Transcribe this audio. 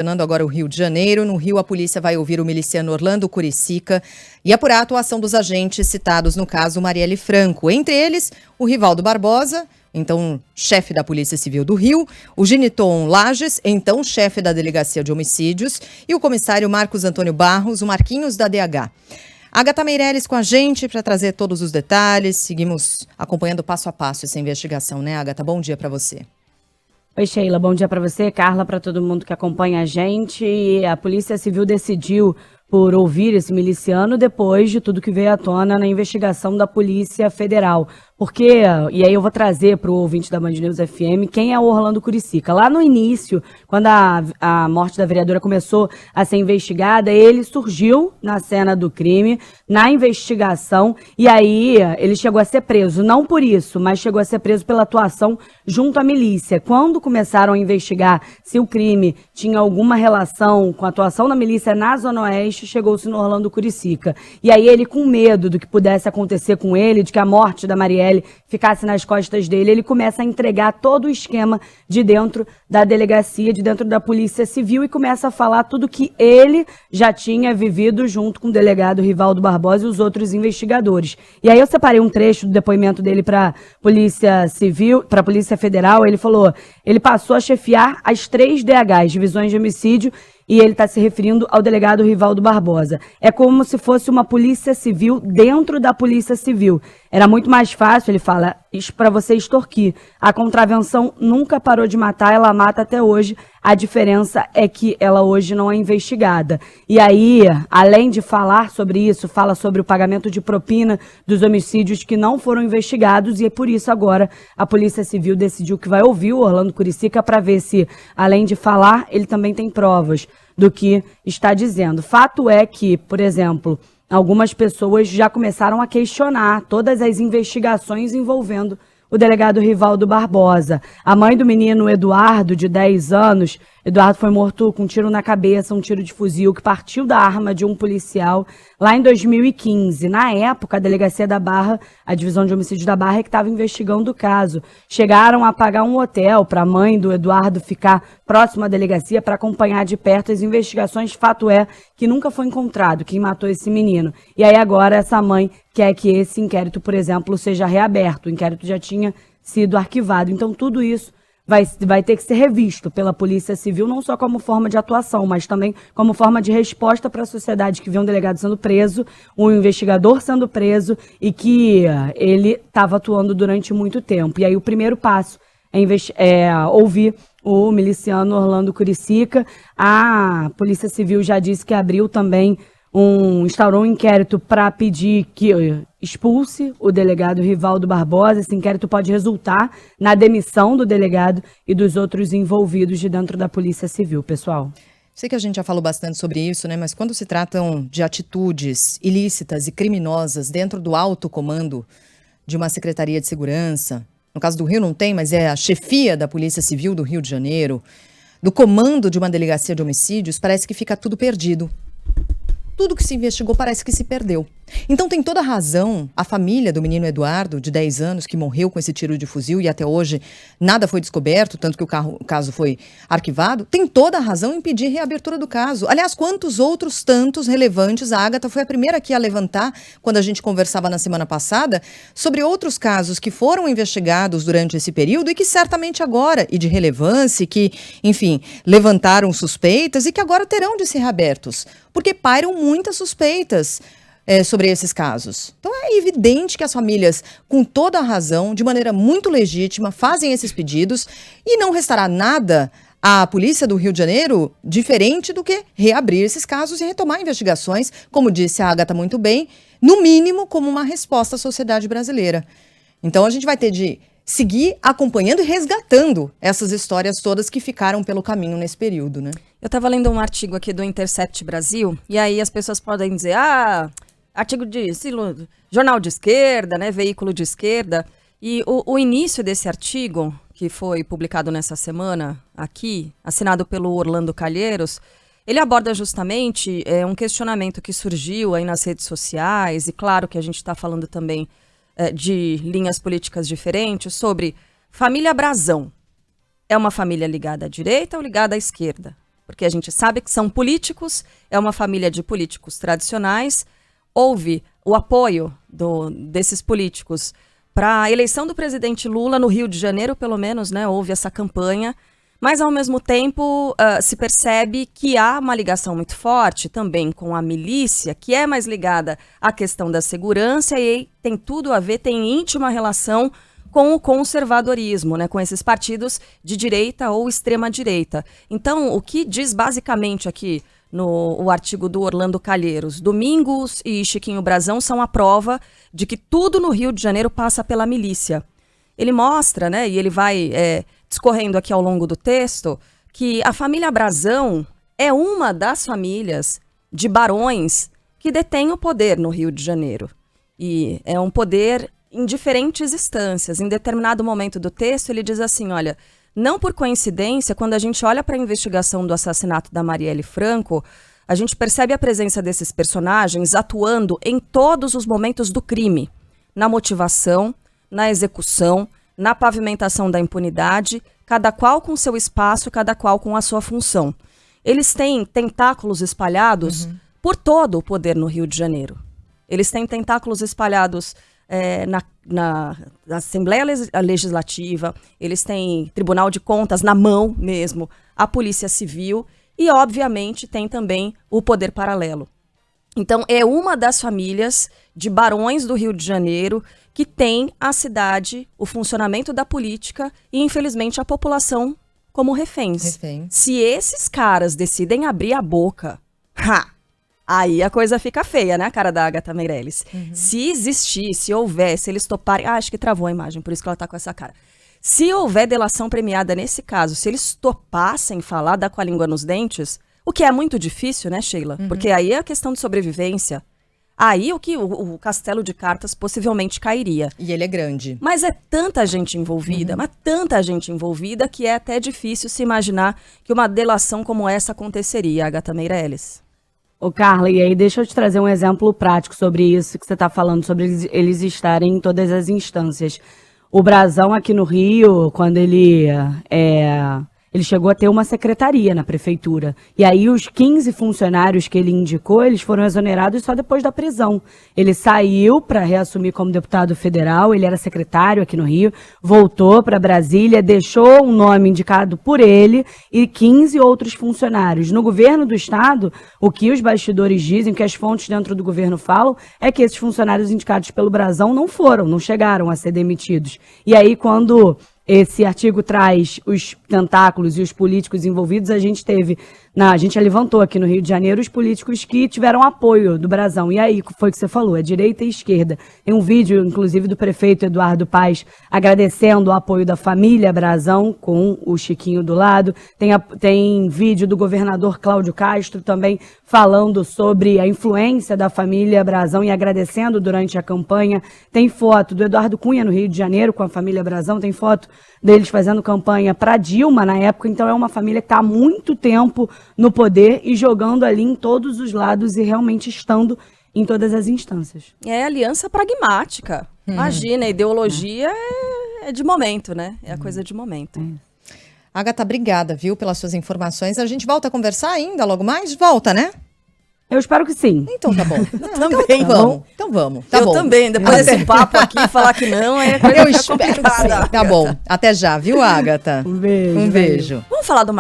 Mencionando agora o Rio de Janeiro, no Rio a polícia vai ouvir o miliciano Orlando Curicica e apurar a atuação dos agentes citados no caso Marielle Franco. Entre eles, o Rivaldo Barbosa, então chefe da Polícia Civil do Rio, o Geniton Lages, então chefe da Delegacia de Homicídios, e o comissário Marcos Antônio Barros, o Marquinhos da DH. Agatha Meireles com a gente para trazer todos os detalhes. Seguimos acompanhando passo a passo essa investigação, né, Agatha? Bom dia para você. Oi, Sheila, bom dia para você, Carla, para todo mundo que acompanha a gente. A Polícia Civil decidiu por ouvir esse miliciano depois de tudo que veio à tona na investigação da Polícia Federal. Porque, e aí eu vou trazer para o ouvinte da Band News FM, quem é o Orlando Curicica. Lá no início, quando a morte da vereadora começou a ser investigada, ele surgiu na cena do crime, na investigação, e aí ele chegou a ser preso. Não por isso, mas chegou a ser preso pela atuação junto à milícia. Quando começaram a investigar se o crime tinha alguma relação com a atuação da milícia na Zona Oeste, chegou-se no Orlando Curicica. E aí ele, com medo do que pudesse acontecer com ele, de que a morte da Marielle ficasse nas costas dele, ele começa a entregar todo o esquema de dentro da delegacia, de dentro da Polícia Civil, e começa a falar tudo que ele já tinha vivido junto com o delegado Rivaldo Barbosa e os outros investigadores. E aí eu separei um trecho do depoimento dele para Polícia Civil, para a Polícia Federal. Ele falou, ele passou a chefiar as 3 DHs, divisões de homicídio, e ele está se referindo ao delegado Rivaldo Barbosa. É como se fosse uma polícia civil dentro da polícia civil. Era muito mais fácil, ele fala, para você extorquir. A contravenção nunca parou de matar, ela mata até hoje. A diferença é que ela hoje não é investigada. E aí, além de falar sobre isso, fala sobre o pagamento de propina dos homicídios que não foram investigados, e é por isso agora a Polícia Civil decidiu que vai ouvir o Orlando Curicica para ver se, além de falar, ele também tem provas do que está dizendo. Fato é que, por exemplo, algumas pessoas já começaram a questionar todas as investigações envolvendo o delegado Rivaldo Barbosa. A mãe do menino Eduardo, de 10 anos, Eduardo foi morto com um tiro na cabeça, um tiro de fuzil que partiu da arma de um policial lá em 2015. Na época, a Delegacia da Barra, a Divisão de Homicídios da Barra, é que estava investigando o caso. Chegaram a pagar um hotel para a mãe do Eduardo ficar próximo à delegacia para acompanhar de perto as investigações. Fato é que nunca foi encontrado quem matou esse menino. E aí agora essa mãe quer que esse inquérito, por exemplo, seja reaberto. O inquérito já tinha sido arquivado. Então tudo isso vai ter que ser revisto pela Polícia Civil, não só como forma de atuação, mas também como forma de resposta para a sociedade que vê um delegado sendo preso, um investigador sendo preso e que ele estava atuando durante muito tempo. E aí o primeiro passo é ouvir o miliciano Orlando Curicica. A Polícia Civil já disse que abriu também instaurou um inquérito para pedir que expulse o delegado Rivaldo Barbosa. Esse inquérito pode resultar na demissão do delegado e dos outros envolvidos de dentro da Polícia Civil, pessoal. Sei que a gente já falou bastante sobre isso, né? Mas quando se tratam de atitudes ilícitas e criminosas dentro do alto comando de uma Secretaria de Segurança, no caso do Rio não tem, mas é a chefia da Polícia Civil do Rio de Janeiro, do comando de uma delegacia de homicídios, parece que fica tudo perdido. Tudo que se investigou parece que se perdeu. Então tem toda a razão a família do menino Eduardo, de 10 anos, que morreu com esse tiro de fuzil e até hoje nada foi descoberto, tanto que o caso foi arquivado, tem toda a razão em pedir reabertura do caso. Aliás, quantos outros tantos relevantes, a Agatha foi a primeira aqui a levantar, quando a gente conversava na semana passada, sobre outros casos que foram investigados durante esse período e que certamente agora, e de relevância, que, enfim, levantaram suspeitas e que agora terão de ser reabertos, porque pairam muitas suspeitas sobre esses casos. Então é evidente que as famílias, com toda a razão, de maneira muito legítima, fazem esses pedidos e não restará nada à Polícia do Rio de Janeiro diferente do que reabrir esses casos e retomar investigações, como disse a Agatha muito bem, no mínimo como uma resposta à sociedade brasileira. Então a gente vai ter de seguir acompanhando e resgatando essas histórias todas que ficaram pelo caminho nesse período, né? Eu estava lendo um artigo aqui do Intercept Brasil, e aí as pessoas podem dizer, artigo de jornal de esquerda, né, veículo de esquerda, e o início desse artigo, que foi publicado nessa semana aqui, assinado pelo Orlando Calheiros, ele aborda justamente um questionamento que surgiu aí nas redes sociais, e claro que a gente está falando também de linhas políticas diferentes, sobre família Brazão. É uma família ligada à direita ou ligada à esquerda? porque a gente sabe que são políticos, é uma família de políticos tradicionais, houve o apoio desses políticos para a eleição do presidente Lula no Rio de Janeiro, pelo menos, né, houve essa campanha, mas ao mesmo tempo se percebe que há uma ligação muito forte também com a milícia, que é mais ligada à questão da segurança e tem tudo a ver, tem íntima relação com o conservadorismo, né, com esses partidos de direita ou extrema-direita. Então, o que diz basicamente aqui no artigo do Orlando Calheiros, Domingos e Chiquinho Brazão são a prova de que tudo no Rio de Janeiro passa pela milícia. Ele mostra, né, e ele vai discorrendo aqui ao longo do texto, que a família Brazão é uma das famílias de barões que detém o poder no Rio de Janeiro. E é um poder em diferentes instâncias. Em determinado momento do texto, ele diz assim, olha, não por coincidência, quando a gente olha para a investigação do assassinato da Marielle Franco, a gente percebe a presença desses personagens atuando em todos os momentos do crime, na motivação, na execução, na pavimentação da impunidade, cada qual com seu espaço, cada qual com a sua função. Eles têm tentáculos espalhados por todo o poder no Rio de Janeiro. Eles têm tentáculos espalhados na Assembleia Legislativa, eles têm Tribunal de Contas na mão mesmo, a Polícia Civil e, obviamente, tem também o poder paralelo. Então, é uma das famílias de barões do Rio de Janeiro que tem a cidade, o funcionamento da política e, infelizmente, a população como reféns. Se esses caras decidem abrir a boca, aí a coisa fica feia, né, a cara da Agatha Meirelles. Se existir, se houver, se eles toparem... acho que travou a imagem, por isso que ela tá com essa cara. Se houver delação premiada nesse caso, se eles topassem falar, dar com a língua nos dentes, o que é muito difícil, né, Sheila? Porque aí é a questão de sobrevivência. Aí o castelo de cartas possivelmente cairia. E ele é grande. Mas é tanta gente envolvida, mas tanta gente envolvida que é até difícil se imaginar que uma delação como essa aconteceria, Agatha Meirelles. Ô, Carla, e aí deixa eu te trazer um exemplo prático sobre isso que você está falando, sobre eles estarem em todas as instâncias. O Brazão aqui no Rio, quando ele chegou a ter uma secretaria na prefeitura. E aí os 15 funcionários que ele indicou, eles foram exonerados só depois da prisão. Ele saiu para reassumir como deputado federal, ele era secretário aqui no Rio, voltou para Brasília, deixou um nome indicado por ele e 15 outros funcionários. No governo do estado, o que os bastidores dizem, o que as fontes dentro do governo falam, é que esses funcionários indicados pelo Brazão não chegaram a ser demitidos. E aí quando esse artigo traz os tentáculos e os políticos envolvidos, a gente levantou aqui no Rio de Janeiro os políticos que tiveram apoio do Brazão. E aí, foi o que você falou, é direita e esquerda. Tem um vídeo, inclusive, do prefeito Eduardo Paes agradecendo o apoio da família Brazão, com o Chiquinho do lado. Tem vídeo do governador Cláudio Castro também falando sobre a influência da família Brazão e agradecendo durante a campanha. Tem foto do Eduardo Cunha no Rio de Janeiro com a família Brazão, tem foto deles fazendo campanha para Dilma na época. Então é uma família que está há muito tempo no poder e jogando ali em todos os lados e realmente estando em todas as instâncias. É aliança pragmática. Imagina, a ideologia é de momento, né? É a coisa de momento. Agatha, obrigada, viu, pelas suas informações. A gente volta a conversar ainda logo mais? Volta, né? Eu espero que sim. Então tá bom. Também vamos. Então vamos. Tá eu bom. Também. Depois desse papo aqui, falar que não, é coisa complicada. Tá bom. Até já, viu, Agatha? Um beijo. Um beijo. Vamos falar do